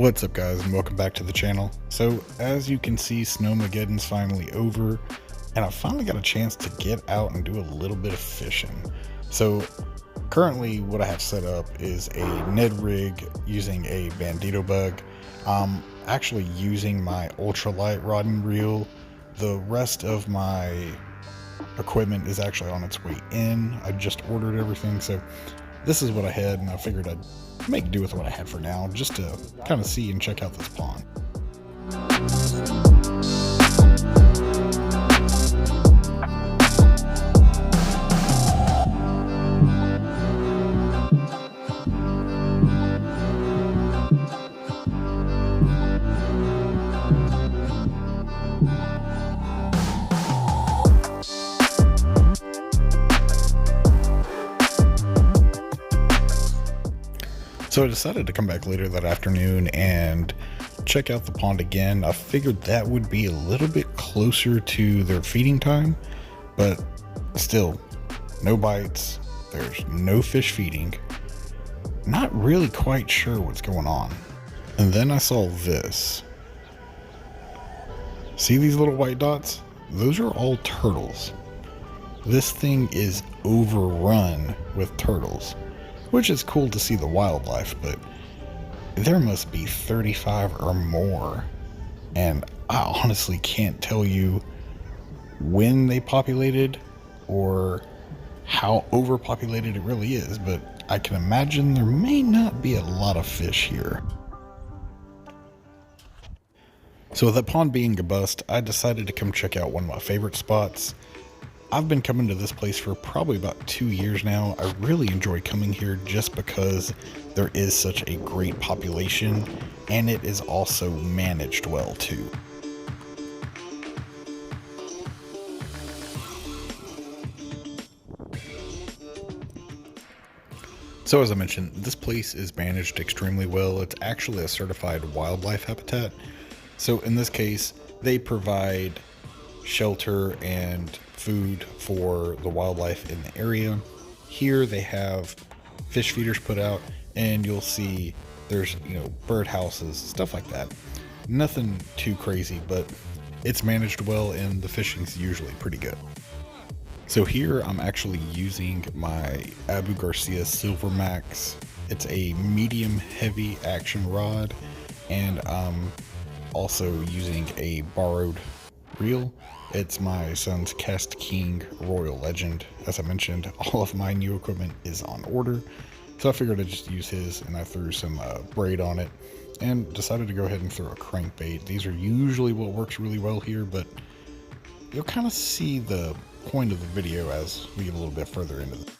What's up guys, and welcome back to the channel. So as you can see, Snowmageddon's finally over and I finally got a chance to get out and do a little bit of fishing. So currently what I have set up is a Ned rig using a Bandito bug. Actually using my ultralight rod and reel. The rest of my equipment is actually on its way in. I just ordered everything, so this is what I had, and I figured I'd make do with what I had for now, just to kind of see and check out this pond. So I decided to come back later that afternoon and check out the pond again. I figured that would be a little bit closer to their feeding time, but still, no bites, there's no fish feeding. Not really quite sure what's going on. And then I saw this. See these little white dots? Those are all turtles. This thing is overrun with turtles. Which is cool to see the wildlife, but there must be 35 or more. And I honestly can't tell you when they populated or how overpopulated it really is, but I can imagine there may not be a lot of fish here. So with that pond being a bust, I decided to come check out one of my favorite spots. I've been coming to this place for probably about 2 years now. I really enjoy coming here just because there is such a great population and it is also managed well too. So as I mentioned, this place is managed extremely well. It's actually a certified wildlife habitat. So in this case, they provide shelter and food for the wildlife in the area. Here they have fish feeders put out, and you'll see there's, bird houses, stuff like that. Nothing too crazy, but it's managed well and the fishing's usually pretty good. So here I'm actually using my Abu Garcia Silver Max. It's a medium heavy action rod, and I'm also using a borrowed reel. It's my son's Cast King Royal Legend. As I mentioned, all of my new equipment is on order, so I figured I'd just use his, and I threw some braid on it and decided to go ahead and throw a crankbait. These are usually what works really well here, but you'll kind of see the point of the video as we get a little bit further into this.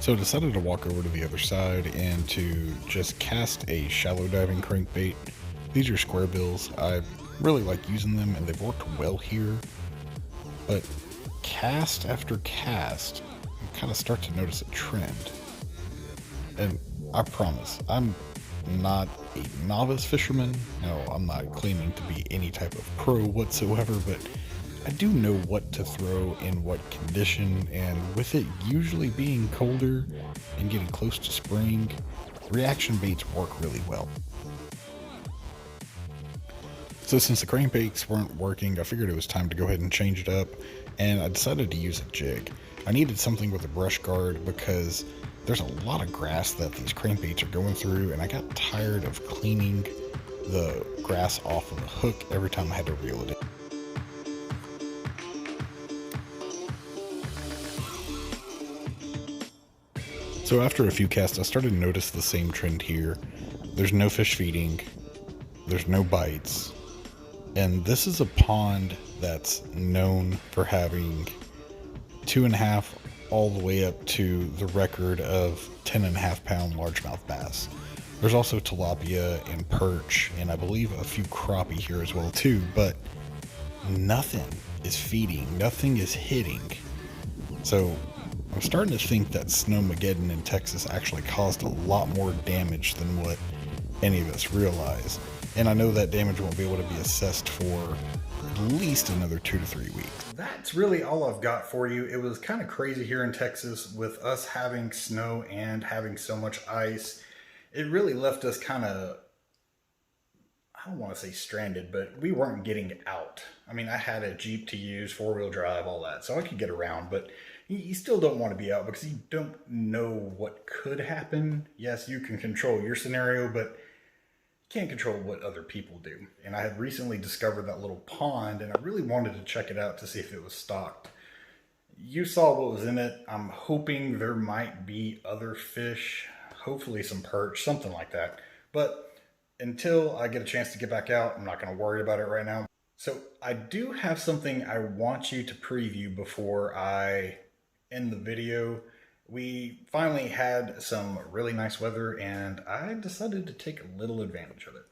So I decided to walk over to the other side and to just cast a shallow diving crankbait. These are square bills. I really like using them and they've worked well here. But cast after cast, you kind of start to notice a trend. And I promise, I'm not a novice fisherman. No, I'm not claiming to be any type of pro whatsoever, but I do know what to throw in what condition, and with it usually being colder and getting close to spring, reaction baits work really well. So since the crankbaits weren't working, I figured it was time to go ahead and change it up, and I decided to use a jig. I needed something with a brush guard because there's a lot of grass that these crankbaits are going through, and I got tired of cleaning the grass off of the hook every time I had to reel it in. So after a few casts, I started to notice the same trend here. There's no fish feeding, there's no bites, and this is a pond that's known for having 2.5 all the way up to the record of 10.5 pound largemouth bass. There's also tilapia and perch, and I believe a few crappie here as well too, but nothing is feeding, nothing is hitting. So I'm starting to think that Snowmageddon in Texas actually caused a lot more damage than what any of us realize. And I know that damage won't be able to be assessed for at least another 2 to 3 weeks. That's really all I've got for you. It was kind of crazy here in Texas with us having snow and having so much ice. It really left us kind of, I don't want to say stranded, but we weren't getting out. I mean, I had a Jeep to use, 4-wheel drive, all that, so I could get around, but you still don't want to be out because you don't know what could happen. Yes, you can control your scenario, but you can't control what other people do. And I had recently discovered that little pond, and I really wanted to check it out to see if it was stocked. You saw what was in it. I'm hoping there might be other fish, hopefully some perch, something like that. But until I get a chance to get back out, I'm not going to worry about it right now. So I do have something I want you to preview before I end the video. We finally had some really nice weather and I decided to take a little advantage of it.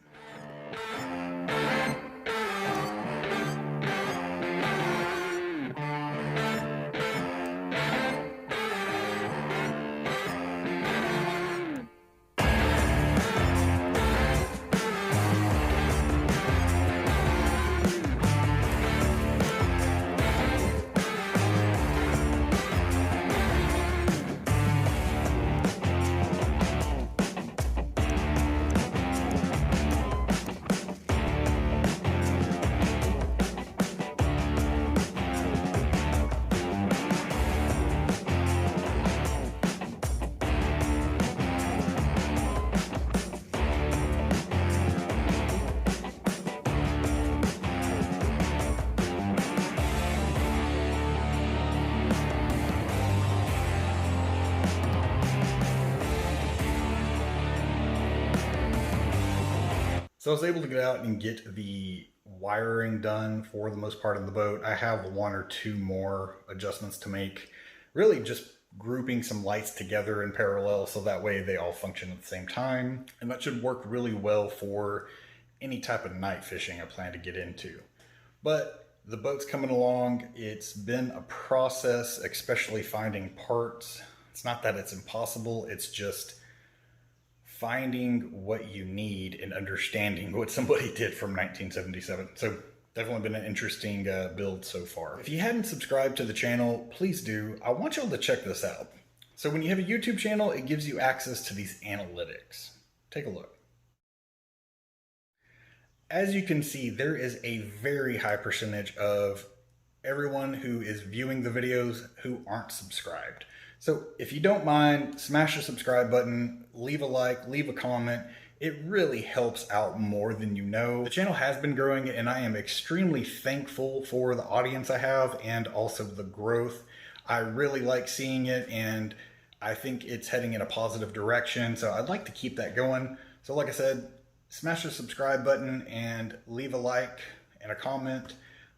So I was able to get out and get the wiring done for the most part of the boat. I have 1 or 2 more adjustments to make. Really just grouping some lights together in parallel so that way they all function at the same time. And that should work really well for any type of night fishing I plan to get into. But the boat's coming along. It's been a process, especially finding parts. It's not that it's impossible, it's just finding what you need and understanding what somebody did from 1977. So definitely been an interesting build so far. If you hadn't subscribed to the channel, please do. I want y'all to check this out. So when you have a YouTube channel, it gives you access to these analytics. Take a look. As you can see, there is a very high percentage of everyone who is viewing the videos who aren't subscribed. So if you don't mind, smash the subscribe button, leave a like, leave a comment. It really helps out more than you know. The channel has been growing and I am extremely thankful for the audience I have and also the growth. I really like seeing it and I think it's heading in a positive direction. So I'd like to keep that going. So like I said, smash the subscribe button and leave a like and a comment.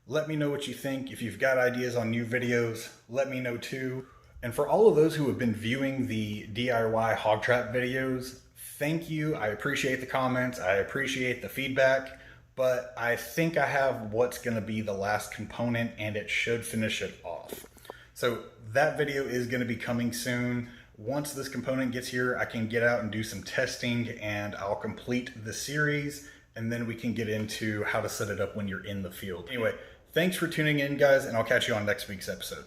Let me know what you think. If you've got ideas on new videos, let me know too. And for all of those who have been viewing the DIY hog trap videos, thank you. I appreciate the comments. I appreciate the feedback, but I think I have what's going to be the last component and it should finish it off. So that video is going to be coming soon. Once this component gets here, I can get out and do some testing and I'll complete the series and then we can get into how to set it up when you're in the field. Anyway, thanks for tuning in, guys, and I'll catch you on next week's episode.